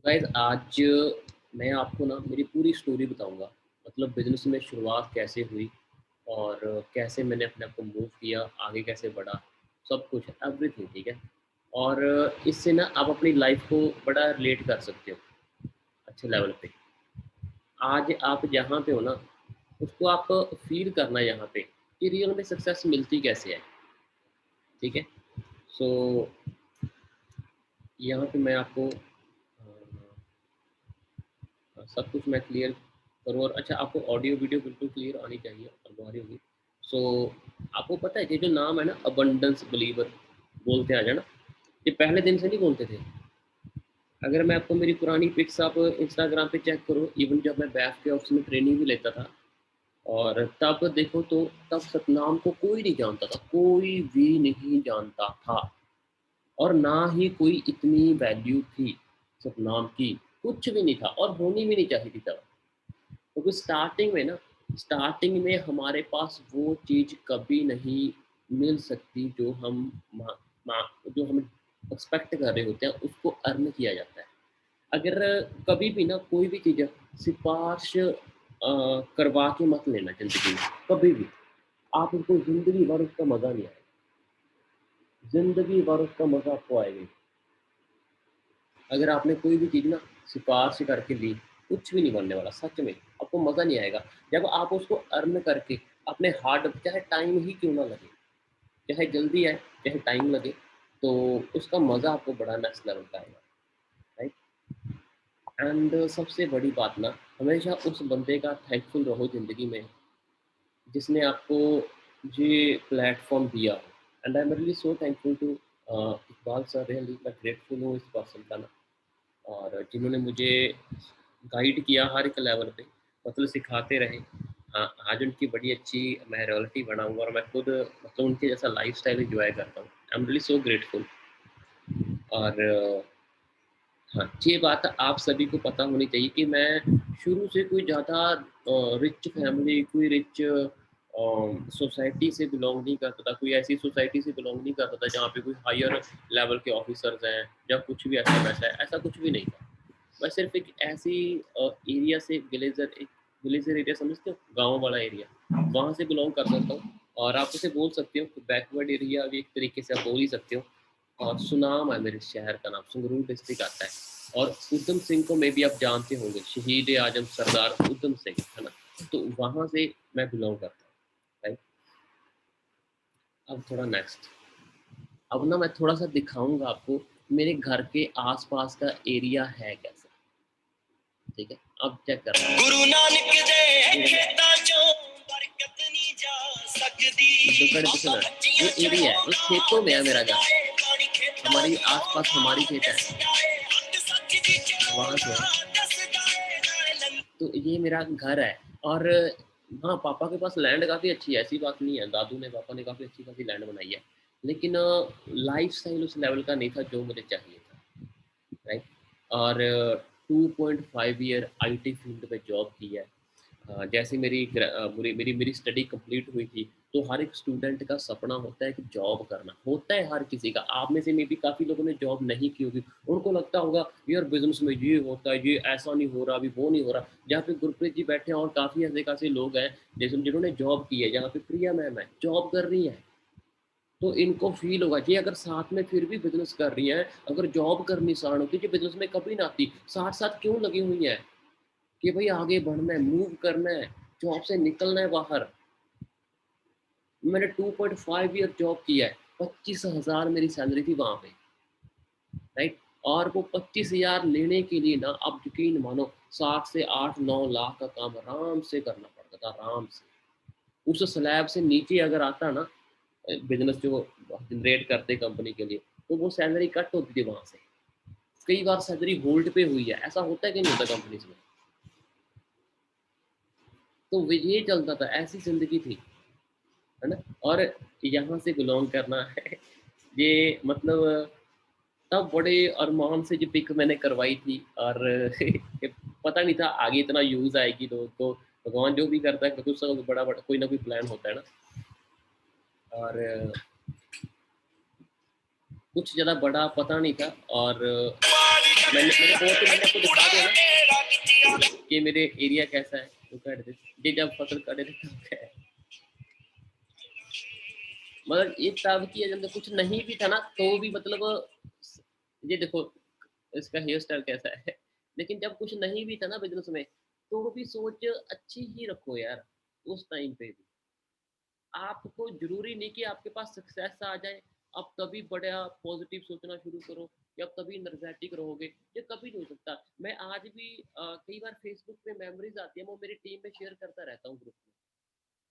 Guys आज मैं आपको ना मेरी पूरी स्टोरी बताऊंगा। मतलब बिजनेस में शुरुआत कैसे हुई और कैसे मैंने अपने आप को मूव किया, आगे कैसे बढ़ा, सब कुछ एवरीथिंग, ठीक है। और इससे ना आप अपनी लाइफ को बड़ा रिलेट कर सकते हो अच्छे लेवल पे। आज आप जहाँ पे हो ना, उसको आप फील करना यहाँ पे कि रियल में सक्सेस मिलती कैसे है, ठीक है। सो यहाँ पे मैं आपको सब कुछ मैं क्लियर करूँ। और अच्छा, आपको ऑडियो वीडियो बिल्कुल क्लियर आनी चाहिए और आ रही होगी। सो आपको पता है ये जो नाम है ना, अबंडेंस बिलीवर बोलते आ जाना, ये पहले दिन से नहीं बोलते थे। अगर मैं आपको मेरी पुरानी पिक्स आप इंस्टाग्राम पे चेक करो, इवन जब मैं बैफ के ऑफिस में ट्रेनिंग भी लेता था, और तब देखो तो तब सतनाम को कोई नहीं जानता था, कोई भी नहीं जानता था। और ना ही कोई इतनी वैल्यू थी सतनाम की, कुछ भी नहीं था और होनी भी नहीं चाहिए थी तब। क्योंकि स्टार्टिंग में हमारे पास वो चीज़ कभी नहीं मिल सकती जो हम मा, मा, जो हम एक्सपेक्ट कर रहे होते हैं, उसको अर्न किया जाता है। अगर कभी भी ना कोई भी चीज़ सिफारिश करवा के मत लेना ज़िंदगी में, कभी भी। आप उसको ज़िंदगी भर उसका मज़ा नहीं आएगा, ज़िंदगी भर उसका मज़ा आपको आएगा ही। अगर आपने कोई भी चीज़ ना सिफारिश करके ली, कुछ भी नहीं बनने वाला, सच में आपको मज़ा नहीं आएगा। जब आप उसको अर्न करके अपने हार्ड, चाहे टाइम ही क्यों ना लगे, चाहे जल्दी आए, चाहे टाइम लगे, तो उसका मज़ा आपको बड़ा नेक्स्ट लेवल का आएगा, राइट। एंड सबसे बड़ी बात ना, हमेशा उस बंदे का थैंकफुल रहो ज़िंदगी में जिसने आपको ये प्लेटफ़ॉर्म दिया हो। And I am really so thankful to Iqbal sir, really मैं ग्रेटफुल हूँ इस पर्सन का ना। और जिन्होंने मुझे गाइड किया हर एक लेवल पे, मतलब सिखाते रहे। हाँ, आज उनकी बड़ी अच्छी मैं रॉयल्टी बनाऊँगा और मैं खुद मतलब उनके जैसा लाइफ़स्टाइल एन्जॉय करता हूँ। आई एम रियली सो ग्रेटफुल। और हाँ, ये बात आप सभी को पता होनी चाहिए कि मैं शुरू से कोई ज़्यादा रिच फैमिली, कोई रिच सोसाइटी से बिलॉन्ग नहीं करता था, कोई ऐसी सोसाइटी से बिलॉन्ग नहीं करता था जहाँ पे कोई हायर लेवल के ऑफिसर्स हैं या कुछ भी ऐसा वैसा है, ऐसा कुछ भी नहीं था। मैं सिर्फ एक ऐसी एरिया से, विलेजर एरिया समझते हो, गाँव वाला एरिया, वहाँ से बिलॉन्ग कर सकता हूँ। और आप उसे बोल सकते हो बैकवर्ड एरिया भी, एक तरीके से आप बोल ही सकते हो। और सुनाम है मेरे शहर का नाम, संगरूर डिस्ट्रिक्ट आता है। और उधम सिंह को मे भी आप जानते होंगे, शहीद आजम सरदार उधम सिंह, है ना। तो वहाँ से मैं बिलोंग करता हूँ, राइट। अब थोड़ा नेक्स्ट, अब ना मैं थोड़ा सा दिखाऊंगा आपको मेरे घर के आसपास का एरिया है कैसा, ठीक है। अब चेक कर रहा गुरु नानक दे खेता चो बरकत नहीं जा सकती। ये एरिया है, उस खेतों में है मेरा घर, हमारी आसपास हमारी खेत है, वहाँ से है। तो ये मेरा घर है। और हाँ, पापा के पास लैंड काफ़ी अच्छी है, ऐसी बात नहीं है, दादू ने, पापा ने काफ़ी अच्छी खासी लैंड बनाई है। लेकिन लाइफ स्टाइल उस लेवल का नहीं था जो मुझे चाहिए था, राइट। और 2.5 ईयर आईटी फील्ड में जॉब की है। जैसे मेरी मेरी मेरी स्टडी कंप्लीट हुई थी, तो हर एक स्टूडेंट का सपना होता है कि जॉब करना, होता है हर किसी का। आप में से मे भी काफ़ी लोगों ने जॉब नहीं की होगी, उनको लगता होगा यार बिजनेस में ये होता है, ये ऐसा नहीं हो रहा, अभी वो नहीं हो रहा। जहाँ पे गुरप्रीत जी बैठे हैं और काफ़ी ऐसे खासे लोग हैं जैसे जिन्होंने जॉब की है, जहाँ पे प्रिया मैम है जॉब कर रही है, तो इनको फील होगा जी, अगर साथ में फिर भी बिजनेस कर रही है, अगर जॉब करनी आसान होती, जी बिजनेस में कभी ना आती, साथ साथ क्यों लगी हुई है कि भाई आगे बढ़ना है, मूव करना है, जॉब से निकलना है बाहर। मैंने 2.5 ईयर जॉब किया है, 25,000 मेरी सैलरी थी वहां पे, राइट। और वो 25,000 लेने के लिए ना, आप यकीन मानो, 7 से 8 9 लाख का काम आराम से करना पड़ता था, आराम से। उस स्लैब से नीचे अगर आता ना बिजनेस जो जनरेट करते कंपनी के लिए, तो वो सैलरी कट होती थी वहां से। कई बार सैलरी होल्ड पे हुई है, ऐसा होता है कि नहीं होता कंपनीज में। तो ये चलता था, ऐसी जिंदगी थी, है ना। और यहाँ से बिलोंग करना है ये मतलब तब बड़े अरमान से जो पिक मैंने करवाई थी। और पता नहीं था आगे इतना यूज आएगी, तो भगवान जो भी करता है कुछ बड़ा बड़ा कोई ना कोई प्लान होता है ना। और कुछ ज़्यादा बड़ा पता नहीं था। और मैंने आपको दिखा दिया ना कि मेरे एरिया कैसा है, तो कर दे ये जब फसल कर दे तब क्या है, मतलब ये तब की है जब कुछ नहीं भी था ना, तो भी मतलब ये देखो इसका हेयर स्टाइल कैसा है लेकिन जब कुछ नहीं भी था ना बिजनेस में, तो भी सोच अच्छी ही रखो यार। उस टाइम पे भी आपको ज़रूरी नहीं कि आपके पास सक्सेस आ जाए, आप तभी बड़ा पॉज़िटिव सोचना शुरू करो या तभी एनर्जेटिक रहोगे, ये कभी नहीं हो सकता। मैं आज भी कई बार फेसबुक पे मेमोरीज़ आती हैं, वो मेरी टीम में शेयर करता रहता हूँ ग्रुप में,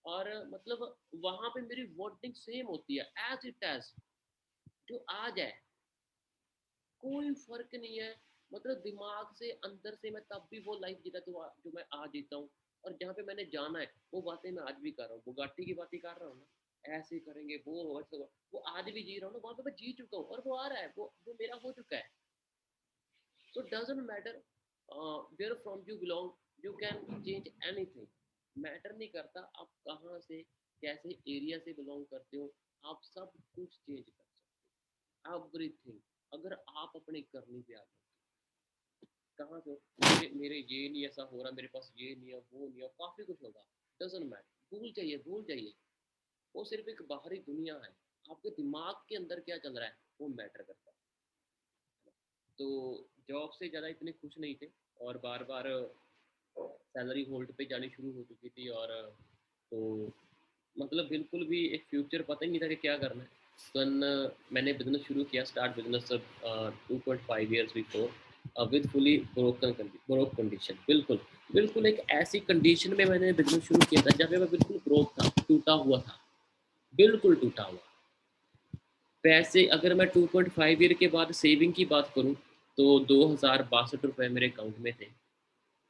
और मतलब वहाँ पे मेरी वर्डिंग सेम होती है, एज़ इट एज़ जो आज है, कोई फ़र्क नहीं है। मतलब दिमाग से, अंदर से मैं तब भी वो लाइफ़ जी रहा था जो मैं आज जीता हूँ, और जहाँ पे मैंने जाना है, वो बातें मैं आज भी कर रहा हूँ। बुगाटी की बातें कर रहा हूँ ना, ऐसे करेंगे, वो वैसे वो आज भी जी रहा हूँ ना, वहाँ पे मैं जी चुका हूँ और वो आ रहा है, वो मेरा हो चुका है। So doesn't matter where from you belong, you can change anything. Matter नहीं करता आप कहाँ से, कैसे एरिया से बिलॉन्ग करते हो, आप सब कुछ चेंज कर सकते हो, एवरीथिंग, अगर आप अपने करनी पे आ जाओ। कहाँ से हो? मेरे ये नहीं ऐसा हो रहा, मेरे पास ये नहीं है, वो नहीं है, काफ़ी कुछ होगा, डज़न्ट मैटर, भूल जाइए, वो सिर्फ़ एक बाहरी दुनिया है, आपके दिमाग के अंदर क्या चल रहा है, वो मैटर करता है। तो जॉब से ज़्यादा इतने खुश नहीं थे, और बार-बार सैलरी होल्ड पे जानी शुरू हो चुकी थी, और तो मतलब बिल्कुल भी एक फ्यूचर पता ही नहीं था कि क्या करना है। देन मैंने बिज़नेस शुरू किया, start business 2.5 years before, with fully broke condition, बिल्कुल एक ऐसी कंडीशन में मैंने बिज़नेस शुरू किया था जहाँ पे मैं बिल्कुल ब्रोक था, टूटा हुआ था, बिल्कुल टूटा हुआ। पैसे अगर मैं 2.5 ईयर के बाद सेविंग की बात करूँ, तो 2062 रुपए मेरे अकाउंट में थे,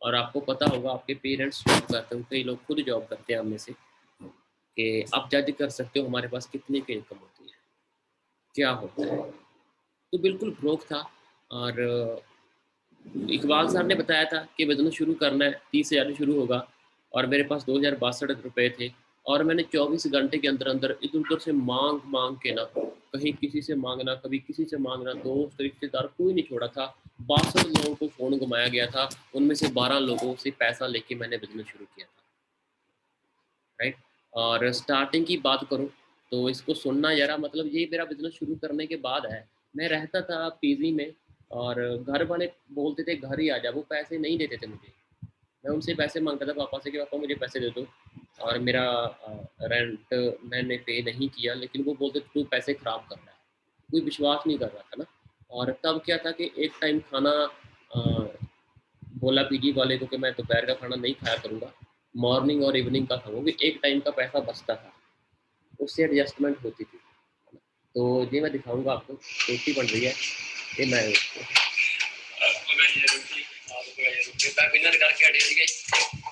और आपको पता होगा आपके पेरेंट्स जॉब करते हैं, कई लोग खुद जॉब करते हैं हम में से, कि आप जज कर सकते हो हमारे पास कितने की इनकम होती है, क्या होता है। तो बिल्कुल ब्रोक था, और इकबाल साहब ने बताया था कि बिज़नेस शुरू करना है, 30,000 से शुरू होगा, और मेरे पास 2062 रुपए थे, और मैंने 24 घंटे के अंदर-अंदर इधर-उधर से माँग-माँग के ना, कहीं किसी से माँगना, कभी किसी से माँगना, दोस्त, रिश्तेदार कोई नहीं छोड़ा था। 62 लोगों को फ़ोन घुमाया गया था, उनमें से 12 लोगों से पैसा लेके मैंने बिज़नेस शुरू किया था, राइट? और स्टार्टिंग की बात करूँ, तो इसको सुनना ज़रा, मतलब ये मेरा बिज़नेस शुरू करने के बाद है। मैं रहता था पीजी में, और घर वाले बोलते थे घर ही आ जा, वो पैसे नहीं देते थे मुझे। मैं उनसे पैसे माँगता था पापा से कि पापा मुझे पैसे दे दो, और मेरा रेंट मैंने पे नहीं किया, लेकिन वो बोलते थे तू पैसे ख़राब कर रहा है। कोई विश्वास नहीं कर रहा था ना, और तब क्या था कि एक टाइम खाना बोला पीजी वाले को कि मैं दोपहर का खाना नहीं खाया करूँगा, मॉर्निंग और इवनिंग का खाऊँगी, एक टाइम का पैसा बचता था, उससे एडजस्टमेंट होती थी। तो ये मैं दिखाऊँगा आपको, रोटी बन रही है, ये मैं डिनर करके हटे थे,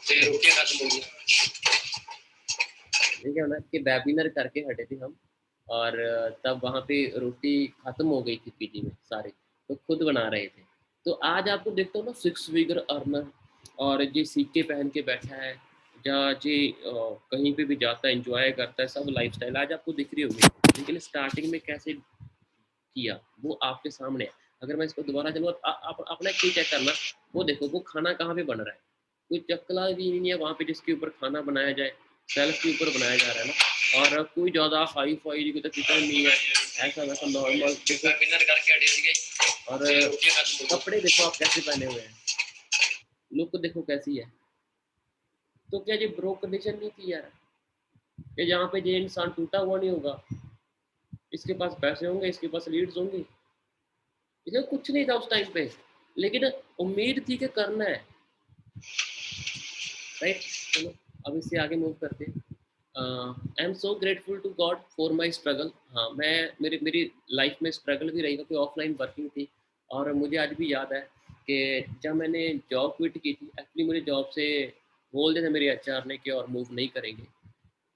ते रोटियाँ खत्म हो गई। ठीक है ना कि वेबिनार करके हटे थे हम, और तब वहाँ पे रोटी ख़त्म हो गई थी पीजी में सारी, तो खुद बना रहे थे। तो आज आपको देखता हूँ ना, 6 फिगर अर्नर, और ये सिक्के पहन के बैठा है, या जी कहीं पे भी जाता है, एन्जॉय करता है, सब लाइफ़स्टाइल आज आपको दिख रही होगी। लेकिन स्टार्टिंग में कैसे किया, वो आपके सामने है। अगर मैं इसको दोबारा चलूँ, आप अपना एक चीज़ चेक करना, वो देखो वो खाना कहाँ पे बन रहा है। कोई चकला भी नहीं है वहाँ पे जिसके ऊपर खाना बनाया जाए, शेल्फ के ऊपर बनाया जा रहा है ना, और कोई ज़्यादा हाई-फाई कोई तो किचन नहीं है, ऐसा-वैसा नॉर्मल देखो डिनर करके हटे सीगे, और कपड़े देखो आप कैसे पहने हुए हैं, लुक देखो कैसी है। तो क्या ये ब्रो कंडीशन नहीं थी यार? ये यहाँ पे ये इंसान टूटा हुआ नहीं होगा, इसके पास पैसे होंगे, इसके पास लीड्स होंगी, इसे कुछ नहीं था उस टाइम पे, लेकिन उम्मीद थी कि करना है, राइट? चलो अब इससे आगे मूव करते हैं। I am so grateful to God for my struggle. हाँ, मैं मेरी मेरी लाइफ में स्ट्रगल भी रही, क्योंकि ऑफलाइन वर्किंग थी, और मुझे आज भी याद है कि जब मैंने जॉब क्विट की थी, एक्चुअली मुझे जॉब से बोल दिया था मेरे एचआर ने कि और मूव नहीं करेंगे।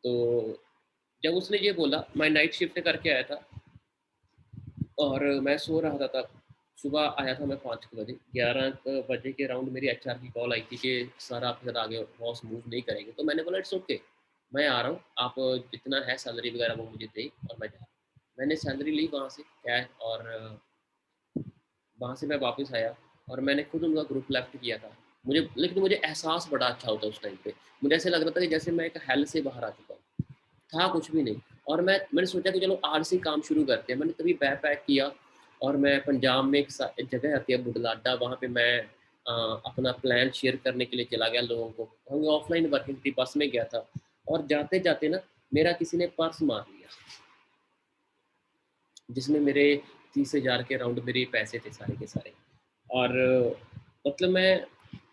तो जब उसने ये बोला, मैं नाइट शिफ्ट करके आया था, और मैं सो रहा था तब, सुबह आया था मैं 5 बजे, 11 बजे के अराउंड मेरी एचआर की कॉल आई थी कि सर आपके साथ आगे बॉस मूव नहीं करेंगे। तो मैंने बोला इट्स ओके, मैं आ रहा हूँ, आप जितना है सैलरी वगैरह वो मुझे दें, और मैं जा रहा हूँ। मैंने सैलरी ली वहाँ से कैश, और वहाँ से मैं वापस आया, और मैंने खुद उनका ग्रुप लेफ्ट किया था। लेकिन मुझे एहसास बड़ा अच्छा होता उस टाइम पे। मुझे ऐसे लग रहा था कि जैसे मैं एक हेल से बाहर आ चुका हूँ। था कुछ भी नहीं। और मैंने सोचा कि चलो आज से ही काम शुरू करते हैं। मैंने तभी बैग पैक किया और मैं पंजाब में एक जगह आती है बुढलाडा, वहाँ पे मैं अपना प्लान शेयर करने के लिए चला गया लोगों को। हम ऑफलाइन वर्किंग थी, बस में गया था और जाते-जाते ना मेरा किसी ने पर्स मार लिया, जिसमें मेरे 30,000 के अराउंड मेरे पैसे थे सारे के सारे। और मतलब मैं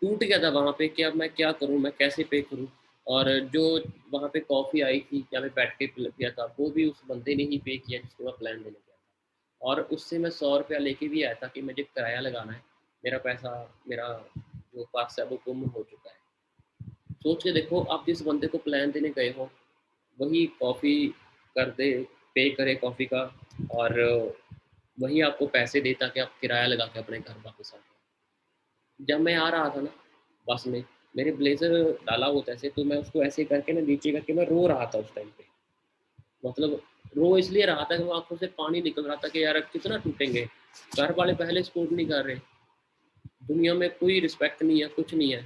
टूट गया था वहाँ पे कि अब मैं क्या करूँ, मैं कैसे पे करूँ? और जो वहाँ पे कॉफ़ी आई थी, जहाँ पे बैठ के पिया था, वो भी उस बंदे ने ही पे किया जिसको मैं प्लान देने गया था। और उससे मैं ₹100 लेके भी आया था कि मुझे किराया लगाना है। मेरा पैसा, मेरा जो पर्स है वो गुम हो चुका है। सोच के देखो, आप जिस बंदे को प्लान देने गए हो, वही कॉफ़ी कर दे, पे करे कॉफ़ी का, और वही आपको पैसे दे ताकि आप किराया लगा के अपने घर वापस आ जाओ। जब मैं आ रहा था ना बस में, मेरे ब्लेज़र डाला होता ऐसे, तो मैं उसको ऐसे करके ना नीचे करके मैं रो रहा था उस टाइम पे। मतलब रो इसलिए रहा था कि वो आँखों से पानी निकल रहा था कि यार अब कितना टूटेंगे। घर वाले पहले सपोर्ट नहीं कर रहे, दुनिया में कोई रिस्पेक्ट नहीं है, कुछ नहीं है,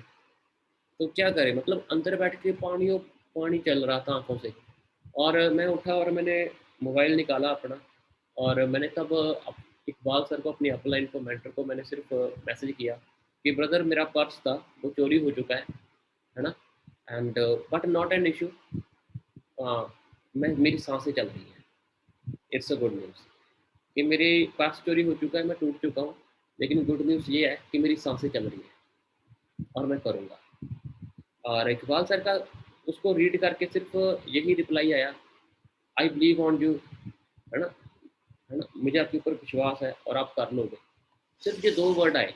तो क्या करें? मतलब अंदर बैठ के पानी चल रहा था आँखों से। और मैं उठा और मैंने मोबाइल निकाला अपना, और मैंने तब इकबाल सर को, अपनी अपलाइन को, मेंटर को मैंने सिर्फ़ मैसेज किया कि ब्रदर मेरा पर्स था, वो चोरी हो चुका है ना? And but not an issue, uh, मैं मेरी साँसें चल रही हैं। इट्स अ गुड न्यूज़ कि मेरे पर्स चोरी हो चुका है, मैं टूट चुका हूँ, लेकिन गुड न्यूज़ ये है कि मेरी साँसें चल रही हैं और मैं करूँगा। और इकबाल सर का उसको रीड करके सिर्फ़ यही रिप्लाई आया, आई बिलीव ऑन यू, है ना? है ना? मुझे आपके ऊपर विश्वास है और आप कर लोगे। सिर्फ़ ये 2 वर्ड आए,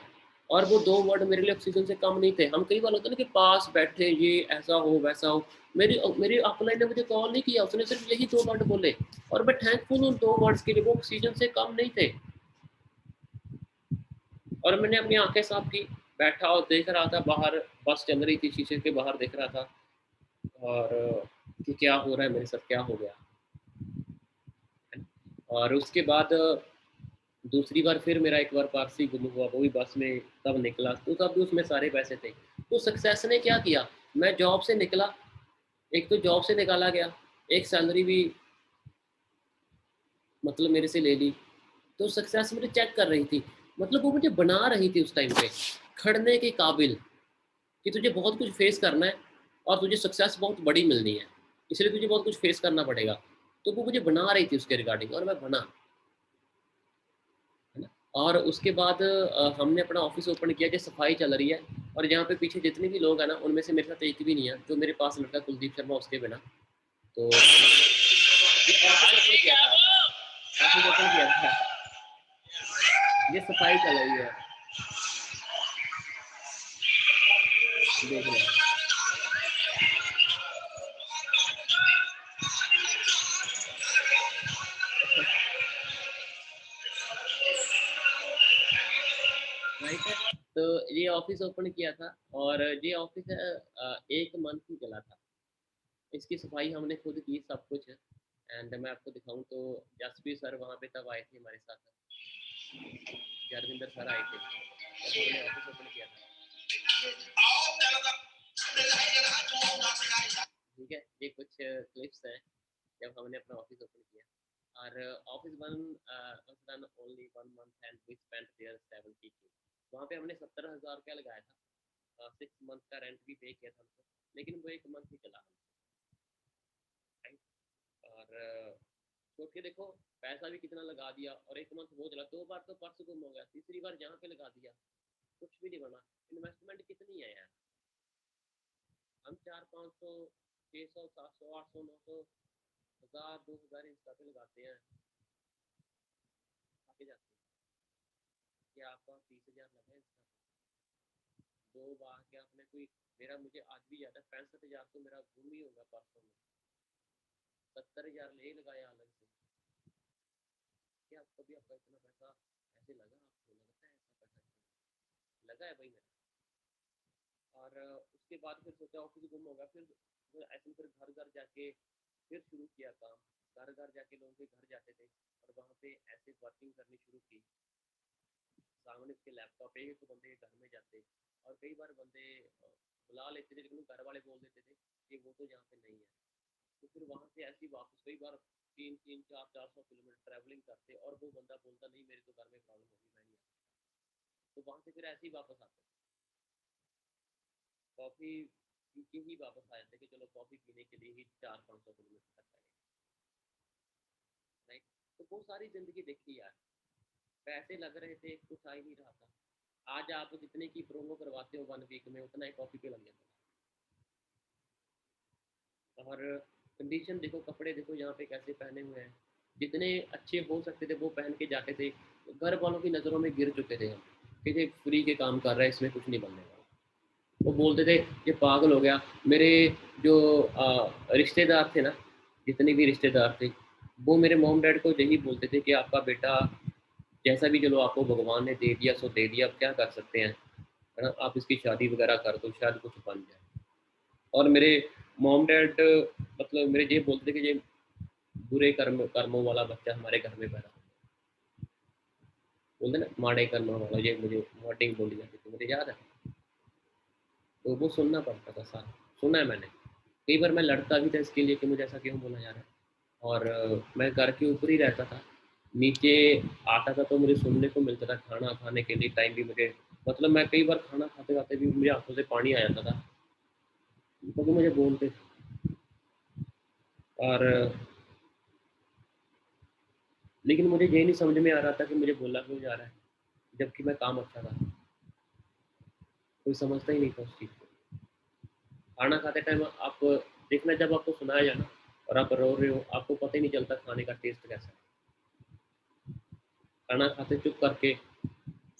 और वो 2 वर्ड मेरे लिए ऑक्सीजन से कम नहीं थे। हम कई बार होता है ना कि पास बैठे, ये ऐसा हो, वैसा हो। मेरी अपलाइन ने मुझे कॉल नहीं किया, उसने सिर्फ़ यही 2 वर्ड बोले, और मैं थैंकफुल उन 2 वर्ड्स के लिए, वो ऑक्सीजन से कम नहीं थे। और मैंने अपनी आँखें साफ की, बैठा और देख रहा था बाहर, बस चल रही थी, शीशे के बाहर देख रहा था, और कि क्या हो रहा है मेरे साथ, क्या हो गया? है ना? और उसके बाद दूसरी बार फिर मेरा एक बार पर्स ही गुम हुआ, वो भी बस में, तब निकला, तो तब भी उसमें सारे पैसे थे। तो सक्सेस ने क्या किया, मैं जॉब से निकला, एक तो जॉब से निकाला गया, एक सैलरी भी मतलब मेरे से ले ली, तो सक्सेस मुझे चेक कर रही थी, मतलब वो मुझे बना रही थी उस टाइम पे, खड़ने के काबिल, कि तुझे बहुत कुछ फेस करना है और तुझे सक्सेस बहुत बड़ी मिलनी है, इसलिए तुझे बहुत कुछ फेस करना पड़ेगा। तो वो मुझे बना रही थी उसके रिगार्डिंग, और मैं बना, है ना? और उसके बाद हमने अपना ऑफ़िस ओपन किया कि सफाई चल रही है, और जहाँ पे पीछे जितने भी लोग हैं ना, उनमें से मेरे साथ एक भी नहीं है, जो मेरे पास लड़का कुलदीप शर्मा, उसके बिना। तो ये ऑफ़िस ओपन किया था, ये सफाई चल रही है, देख रहे हैं। राइट है? तो ये ऑफ़िस ओपन किया था, और ये ऑफ़िस है 1 मंथ ही चला था। इसकी सफाई हमने खुद की, सब कुछ। एंड मैं आपको दिखाऊँ तो जसप्रीत सर वहाँ पे तब आए थे हमारे साथ, जरविंदर सर आए थे, जब हमने ऑफ़िस ओपन किया था। ठीक है? ये कुछ क्लिप्स हैं जब हमने अपना ऑफ़िस ओपन किया। और office was done only 1 month and we spent there 70K। वहाँ पे हमने ₹70,000 लगाया था। 6 मंथ का रेंट भी पे किया था हमको, लेकिन वो 1 मंथ ही चला हमसे, राइट? और सोच के देखो, पैसा भी कितना लगा दिया, और 1 मंथ वो चला, 2 बार तो पर्स गुम हो गया, तीसरी बार जहाँ पे लगा दिया, कुछ भी नहीं बना। इन्वेस्टमेंट कितनी है यार? हम 400-500, 600, 700, 800, 900, 1000, 2000 इंस्टा पे लगाते हैं, आगे जाते हैं। क्या आपका 30,000 लगा इंस्टा पे? 2 बार क्या आपने कोई, मेरा, मुझे आज भी याद है, 65,000 तो मेरा गुम ही होगा परसों में, 70,000 ले लगाया अलग से। क्या कभी आपका इतना पैसा ऐसे लगा, आपको लगता है ऐसा पैसा लगा है भाई मेरा? और उसके बाद फिर सोचा ऑफिस गुम होगा, फिर ऐसे फिर घर घर जाके फिर शुरू किया काम, घर घर जाके लोगों के घर जाते थे, और वहाँ पे ऐसे वर्किंग करनी शुरू की, सामने उसके लैपटॉप एक तो बंदे के घर में जाते और कई बार बंदे बुला लेते थे, लेकिन घर वाले बोल देते थे कि वो तो यहाँ पे नहीं है। तो फिर वहाँ से ऐसी वापस कई बार 300-400 किलोमीटर ट्रैवलिंग करते और वो बंदा बोलता नहीं मेरे तो घर में प्रॉब्लम होगी मैं नहीं आता। तो वहाँ से फिर ऐसे ही वापस आते, कॉफ़ी पी के ही वापस आ जाते कि चलो कॉफ़ी पीने के लिए ही 400-500 किलोमीटर तक आए। राइट। तो वो सारी ज़िंदगी देखी यार, पैसे लग रहे थे, कुछ आ ही नहीं रहा था। आज आप जितने की प्रोमो करवाते हो 1 वीक में उतना ही कॉफ़ी पे लग जाता है। और कंडीशन देखो, कपड़े देखो यहाँ पे कैसे पहने हुए हैं, जितने अच्छे हो सकते थे वो पहन के जाते थे। घर वालों की नज़रों में गिर चुके थे हम कि ये फ्री के काम कर रहा है, इसमें कुछ नहीं बनने वाला। वो बोलते थे ये पागल हो गया। मेरे जो रिश्तेदार थे ना, जितने भी रिश्तेदार थे, वो मेरे मॉम डैड को यही बोलते थे कि आपका बेटा जैसा भी, चलो आपको भगवान ने दे दिया सो दे दिया, अब क्या कर सकते हैं, है ना, आप इसकी शादी वगैरह कर दो, शायद कुछ बन जाए। और मेरे मॉम डैड मतलब मेरे ये बोलते थे कि ये बुरे कर्मों वाला बच्चा हमारे घर में पैदा, बोलते ना माड़े कर्मों वाला, ये मुझे वर्डिंग बोली जाती थी, मुझे याद है। तो वो सुनना पड़ता था सारा, सुना है मैंने। कई बार मैं लड़ता भी था इसके लिए कि मुझे ऐसा क्यों बोला जा रहा है। और मैं घर के ऊपर ही रहता था, नीचे आता था तो मुझे सुनने को मिलता था खाना खाने के लिए टाइम भी मुझे, मतलब मैं कई बार खाना खाते खाते भी मेरी आंखों से पानी आ जाता था क्योंकि मुझे बोलते थे। और लेकिन मुझे ये नहीं समझ में आ रहा था कि मुझे बोला क्यों जा रहा है, जबकि मैं काम अच्छा था। कोई समझता ही नहीं था उस चीज़ को। खाना खाते टाइम आप देखना, जब आपको सुनाया जाए ना और आप रो रहे हो, आपको पता ही नहीं चलता खाने का टेस्ट कैसा है। खाना खाते चुप करके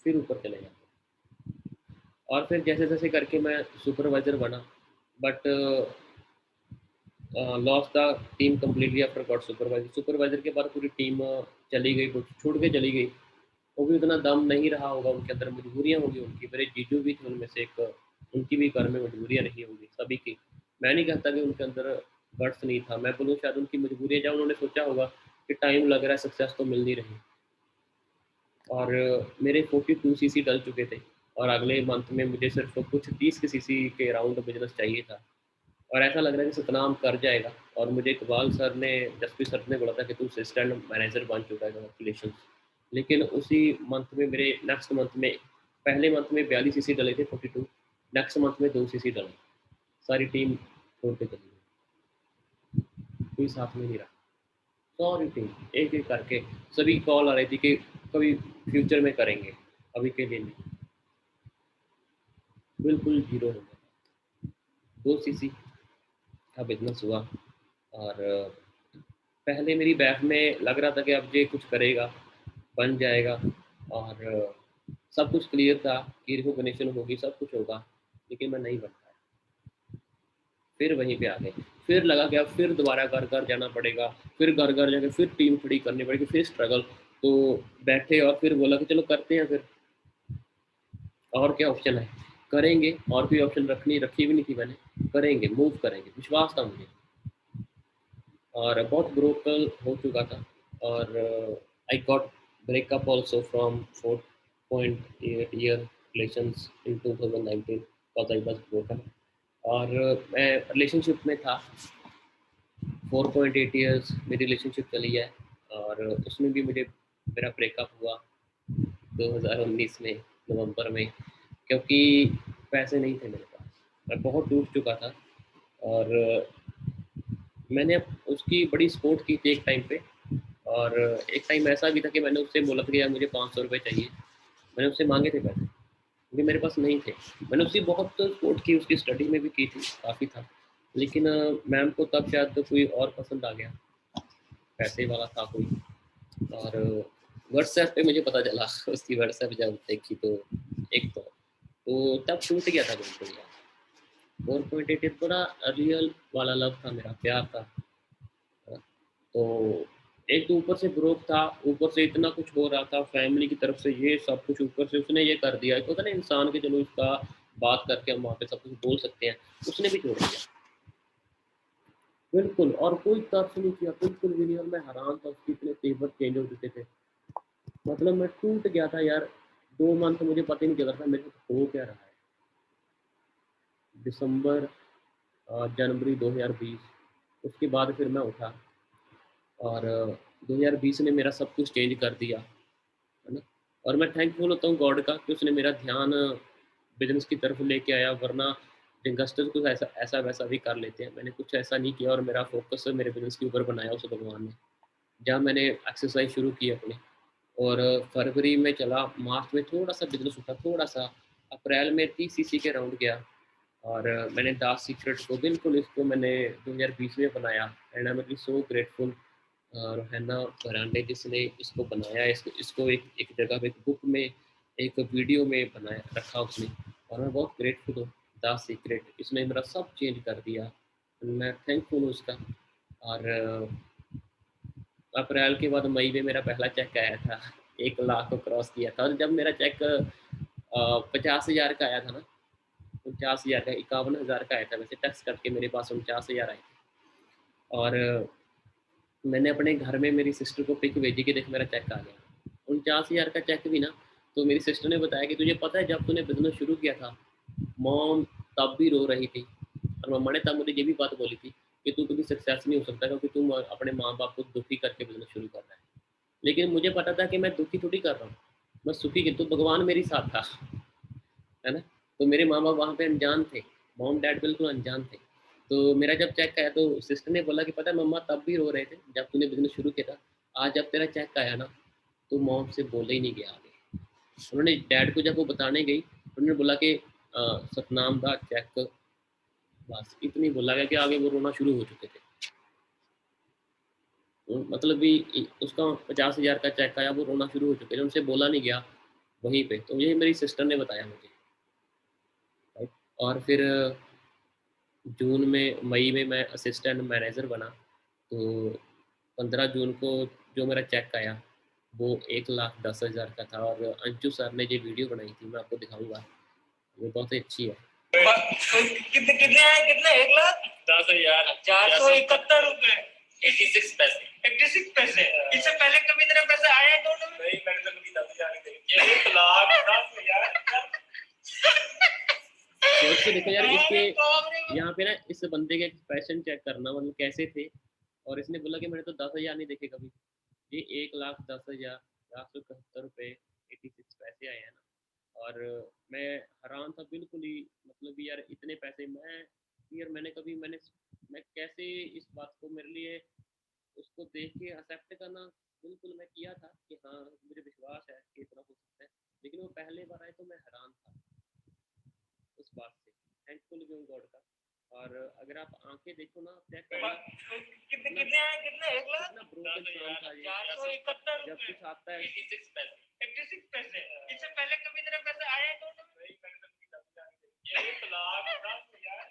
फिर ऊपर चले जाते। और फिर जैसे जैसे करके मैं सुपरवाइजर बना, but lost the team completely after got supervisor. Supervisor के बाद पूरी टीम चली गई, कुछ छूट के चली गई। वो भी उतना दम नहीं रहा होगा उनके अंदर, मजबूरियाँ होंगी उनकी। मेरे जीजू भी थे उनमें से एक, उनकी भी घर में मजबूरियाँ नहीं होंगी सभी की। मैं नहीं कहता कि उनके अंदर गट्स नहीं था, मैं बोलूँ शायद उनकी मजबूरियाँ, जब उन्होंने सोचा होगा कि टाइम लग रहा है, सक्सेस तो मिल नहीं रही। और मेरे 42 सीसी डल चुके थे और अगले मंथ में मुझे सिर्फ कुछ 30 सीसी के राउंड बिजनेस चाहिए था। और ऐसा लग रहा है कि सतनाम कर जाएगा। और मुझे इकबाल सर ने, जसप्रीत सर ने बोला था कि तू असिस्टेंट मैनेजर बन चुका है, कॉन्ग्रेचुलेशन। लेकिन उसी मंथ में, मेरे नेक्स्ट मंथ में, पहले मंथ में 42 सीसी डले थे 42, नेक्स्ट मंथ में 2 सीसी डले। सारी टीम छोड़ के चली गई, कोई साथ में नहीं रहा। सारी टीम एक एक करके, सभी कॉल आ रही थी कि कभी फ्यूचर में करेंगे, अभी के लिए नहीं। बिल्कुल जीरो हो गया। 2 सीसी का बिजनेस हुआ। और पहले मेरी बैक में लग रहा था कि अब ये कुछ करेगा, बन जाएगा। और सब कुछ क्लियर था कि रिकॉग्निशन होगी, सब कुछ होगा, लेकिन मैं नहीं बन पाया। फिर वहीं पे आ गए। फिर लगा कि अब फिर दोबारा घर घर जाना पड़ेगा, फिर घर घर जाके फिर टीम खड़ी करनी पड़ेगी, फिर स्ट्रगल। तो बैठे और फिर बोला कि चलो करते हैं फिर, और क्या ऑप्शन है, करेंगे। और कोई ऑप्शन रखी भी नहीं थी मैंने, करेंगे, मूव करेंगे, विश्वास था मुझे। और बहुत ब्रोकन हो चुका था। और I got breakup also from 4.8 year relations in 2019 because I was broken. और मैं रिलेशनशिप में था 4.8 ईयर्स मेरी रिलेशनशिप चली है। और उसमें भी मुझे, मेरा ब्रेकअप हुआ 2019 में, नवंबर में, क्योंकि पैसे नहीं थे मेरे पास। मैं बहुत टूट चुका था। और मैंने उसकी बड़ी सपोर्ट की थी एक टाइम पे। और एक टाइम ऐसा भी था कि मैंने उससे बोला था कि यार मुझे 500 रुपये चाहिए। मैंने उससे मांगे थे पैसे क्योंकि मेरे पास नहीं थे। मैंने उसकी बहुत सपोर्ट की, उसकी स्टडी में भी की थी, काफ़ी था। लेकिन मैम को तब शायद तो कोई और पसंद आ गया, पैसे वाला था कोई। और व्हाट्सएप पे मुझे पता चला उसकी व्हाट्सएप जब देखी तो, एक तो तब टूट गया था बिल्कुल यार। 4.8 थोड़ा रियल वाला लव था, मेरा प्यार था। तो एक तो ऊपर से ब्रोक था, ऊपर से इतना कुछ हो रहा था फैमिली की तरफ से, ये सब कुछ ऊपर से उसने ये कर दिया। एक होता ना इंसान के, चलो इसका बात करके हम वहाँ पे सब कुछ बोल सकते हैं, उसने भी छोड़ दिया बिल्कुल। और कोई तर्स नहीं किया, बिल्कुल भी नहीं। और मैं हैरान था, उसके इतने तेवर चेंज हो चुके थे। मतलब मैं टूट गया था यार। 2 मंथ मुझे पता ही नहीं चल रहा था मेरे को हो क्या रहा है। दिसंबर जनवरी 2020, उसके बाद फिर मैं उठा और 2020 ने मेरा सब कुछ चेंज कर दिया, है ना? और मैं थैंकफुल होता हूँ गॉड का कि उसने मेरा ध्यान बिज़नेस की तरफ लेके आया, वरना यंगस्टर्स कुछ ऐसा ऐसा वैसा भी कर लेते हैं। मैंने कुछ ऐसा नहीं किया और मेरा फ़ोकस मेरे बिज़नेस के ऊपर बनाया उस भगवान ने। जहाँ मैंने एक्सरसाइज़ शुरू की अपनी, और फरवरी में चला, मार्च में थोड़ा-सा बिज़नेस उठा, थोड़ा-सा, अप्रैल में 30 सीसी के राउंड गया, और मैंने डार्क सीक्रेट को बिल्कुल इसको मैंने 2020 में बनाया, and I am really so grateful. और हैना फरांडे जिसने इसको बनाया, इसको इसको एक जगह पे, एक बुक में, एक वीडियो में बनाया रखा उसने, और मैं बहुत ग्रेटफुल हूँ। द सीक्रेट इसने मेरा सब चेंज कर दिया, मैं थैंकफुल हूँ उसका। और अप्रैल के बाद मई में मेरा पहला चेक आया था, 1 लाख को क्रॉस किया था। और जब मेरा चेक 50,000 का आया था ना, 49,000 का, 51,000 का आया था वैसे, टैक्स करके मेरे पास 49,000 आए थे। और मैंने अपने घर में मेरी सिस्टर को पिक भेजी कि देख मेरा चेक आ गया, 49,000 का चेक भी ना। तो मेरी सिस्टर ने बताया कि तुझे पता है जब तूने बिजनेस शुरू किया था, मॉम तब भी रो रही थी, और मम्मा ने तब मुझे ये भी बात बोली थी कि तू कभी सक्सेस नहीं हो सकता, क्योंकि तुम अपने माँ बाप को दुखी करके बिजनेस शुरू कर रहा है। लेकिन मुझे पता था कि मैं दुखी थोड़ी कर रहा हूँ, मैं सुखी, किंतु भगवान मेरे साथ था, है ना? तो मेरे माँ बाप वहाँ पे अनजान थे, मॉम डैड बिल्कुल अनजान थे। तो मेरा जब चेक आया तो सिस्टर ने बोला कि पता है मम्मा तब भी रो रहे थे जब तूने बिजनेस शुरू किया था, आज जब तेरा चेक आया ना, तो मॉम से बोले ही नहीं गया आगे। उन्होंने डैड को जब वो बताने गई, उन्होंने बोला कि सतनाम दा चेक, बस इतनी बोला गया कि आगे वो रोना शुरू हो चुके थे। मतलब भी उसका 50,000 का चेक आया, वो रोना शुरू हो चुके थे, उनसे बोला नहीं गया वहीं पे। तो ये मेरी सिस्टर ने बताया मुझे, राइट? और फिर जून में, मई में मैं असिस्टेंट मैनेजर बना। तो 15 जून को जो मेरा चेक आया, वो 1,10,000 का था, और अंशु सर ने जो वीडियो बनाई थी, मैं आपको दिखाऊंगा, वो बहुत ही अच्छी है। कितने कितने आए, कितने, 1,10,000 471 रुपए 86 पैसे, 86 पैसे। इससे पहले कभी तेरा पैसा आया अकाउंट में? नहीं, मैंने तो कभी 10,000 नहीं देखी। 1,10,000 सोच के देखो यार, इसके यहाँ पे ना इस बंदे के एक्सप्रेशन चेक करना, मतलब कैसे थे। और इसने बोला कि मैंने तो 10,000 नहीं देखे कभी। ये 1,10,471 रुपए 86 पैसे आए हैं ना। और मैं हैरान था बिल्कुल ही, मतलब यार इतने पैसे मैं, यार मैं कैसे इस बात को, मेरे लिए उसको देख के एक्सेप्ट करना, बिल्कुल मैं किया था कि हाँ मुझे विश्वास है कि इतना हो सकता है। लेकिन वो पहले बार आए तो मैं हैरान था उस बात से, थैंकफुल भी हूँ गॉड का। और अगर आप आंखें देखो ना, चेक करना, कितने कितने आए, कितने, 1,00,000 कितना ब्रोकन इंसान था ये, 471 जब कुछ आता है 86 पैसे, 86 पैसे। इससे पहले कभी तेरा पैसा आया है तो नहीं, मैंने तो कभी 10,000 नहीं देखी। 1,10,000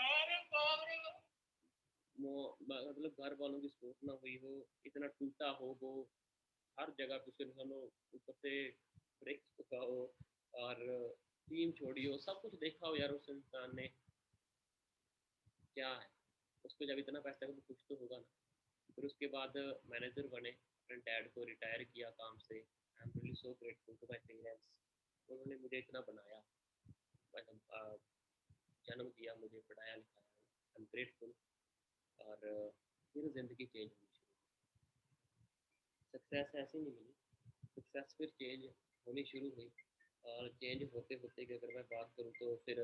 अरे बाप रे बाप। मतलब घर वालों की सोच ना हुई हो, इतना टूटा हो वो, हर जगह पे सिर्फ हम लोग ऊपर से ब्रेक चुका हो, और टीम छोड़ी हो, सब कुछ देखा हो यार उस इंसान ने, क्या है उसको, जब इतना पैसा है तो कुछ तो होगा ना। फिर उसके बाद मैनेजर बने, अपने डैड को रिटायर किया काम से। I am really so grateful to my parents, उन्होंने मुझे इतना बनाया, मतलब जन्म दिया, मुझे पढ़ाया लिखाया, आई एम ग्रेटफुल। और फिर ज़िंदगी चेंज होनी शुरू, सक्सेस ऐसे नहीं मिली, सक्सेस फिर चेंज होनी शुरू हुई। और चेंज होते होते की अगर मैं बात करूँ तो फिर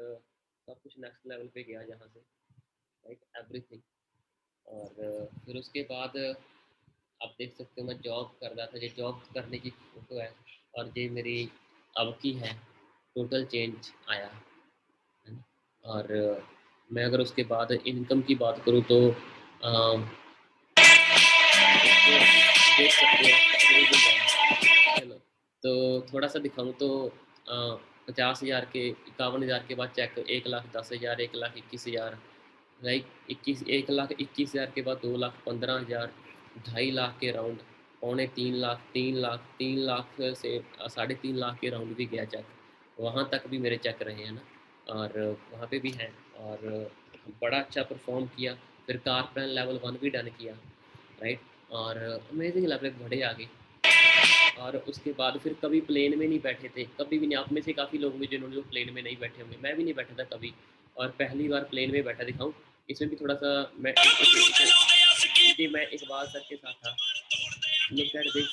सब कुछ नेक्स्ट लेवल पे गया जहाँ से, लाइक एवरीथिंग। और फिर उसके बाद आप देख सकते हो मैं जॉब कर रहा था, ये जॉब करने की फ़ोटो है, और ये मेरी अब की है, टोटल चेंज आया है ना। और मैं अगर उसके बाद इनकम की बात करूँ तो देख सकते हो, है ना। तो थोड़ा सा दिखाऊँ तो 50,000 के, 51,000 के बाद चेक 1,10,000, 1,21,000, लाइक 1,21,000 के बाद 2,15,000, 2.5 लाख के राउंड, पौने 3 लाख, 3 लाख, 3 लाख से 3.5 लाख के राउंड भी गया चेक, वहाँ तक भी मेरे चेक रहे हैं ना, और वहाँ पे भी हैं। और बड़ा अच्छा परफॉर्म किया, फिर कारपेन लेवल 1 भी डन किया, राइट। और अमेजिंग लेवल बड़े आगे। और उसके बाद फिर कभी प्लेन में नहीं बैठे थे, कभी भी नहीं। आप में से काफ़ी लोग होंगे जिन्होंने जो प्लेन में नहीं बैठे होंगे, मैं भी नहीं बैठा था कभी। और पहली बार प्लेन में बैठा दिखाऊँ, इसमें भी थोड़ा-सा जी, मैं इकबाल सर के साथ था। लुक एट दिस,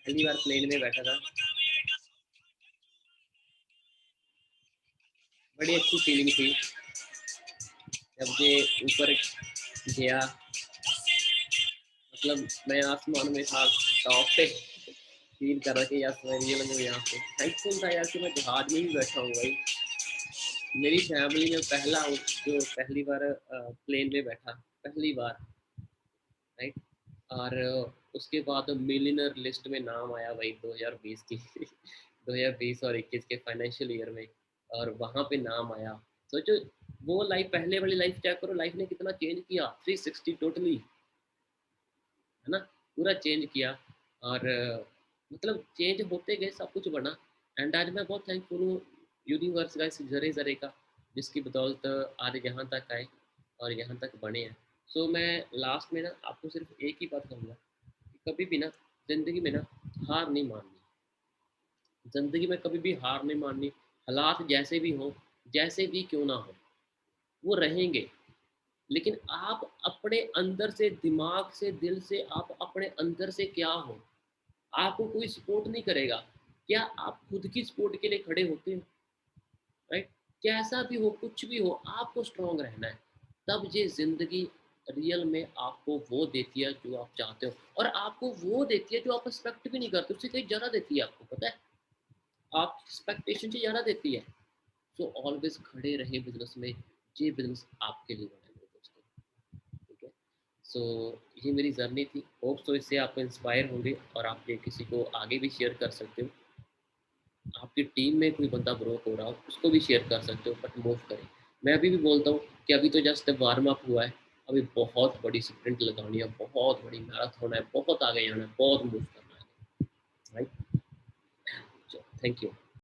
पहली बार प्लेन में बैठा था। बड़ी अच्छी फीलिंग थी जब ये ऊपर गया, मतलब मैं आसमान में था, टॉप पे फील कर रहा कि यार मैं रियल में यहाँ पे थैंकफुल था यार कि मैं जहाज में भी बैठा हूँ भाई। मेरी फैमिली में पहला जो पहली बार प्लेन में बैठा, पहली बार, राइट। और उसके बाद मिलियनर लिस्ट में नाम आया भाई 2020 की 2020 और 21 के फाइनेंशियल ईयर में, और वहाँ पे नाम आया। सोचो, वो लाइफ, पहले वाली लाइफ चेक करो, लाइफ ने कितना चेंज किया, 360 टोटली, है ना, पूरा चेंज किया। और मतलब चेंज होते गए, सब कुछ बना। एंड आज मैं बहुत थैंकफुल हूँ यूनिवर्स का, इस जरे जरे का, जिसकी बदौलत आज यहाँ तक आए और यहाँ तक बने हैं। सो मैं लास्ट में ना आपको सिर्फ एक ही बात कहूँगा कि कभी भी ना ज़िंदगी में ना हार नहीं माननी। ज़िंदगी में कभी भी हार नहीं माननी। हालात जैसे भी हों, जैसे भी क्यों ना हो, वो रहेंगे। लेकिन आप अपने अंदर से, दिमाग से, दिल से, आप अपने अंदर से क्या हो, आपको कोई सपोर्ट नहीं करेगा। क्या आप खुद की सपोर्ट के लिए खड़े होते हो, राइट? कैसा भी हो, कुछ भी हो, आपको स्ट्रांग रहना है। तब ये ज़िंदगी रियल में आपको वो देती है जो आप चाहते हो, और आपको वो देती है जो आप एक्सपेक्ट भी नहीं करते, उससे कहीं ज़्यादा देती है आपको, पता है? आप एक्सपेक्टेशन से ज़्यादा देती है। सो ऑलवेज़ खड़े रहें बिज़नेस में, ये बिज़नेस आपके लिए बना है मेरे दोस्तों, ठीक है? सो ये मेरी जर्नी थी। होप सो इससे आप इंस्पायर होंगे और आप ये किसी को आगे भी शेयर कर सकते हो। आपकी टीम में कोई बंदा ब्रोक हो रहा हो, उसको भी शेयर कर सकते हो, बट मूव करें। मैं अभी भी बोलता हूँ कि अभी तो जस्ट वार्म अप हुआ है, अभी बहुत बड़ी स्प्रिंट लगानी है, बहुत बड़ी मैराथन है, बहुत आगे जाना है, बहुत मूव करना है, राइट? Thank you.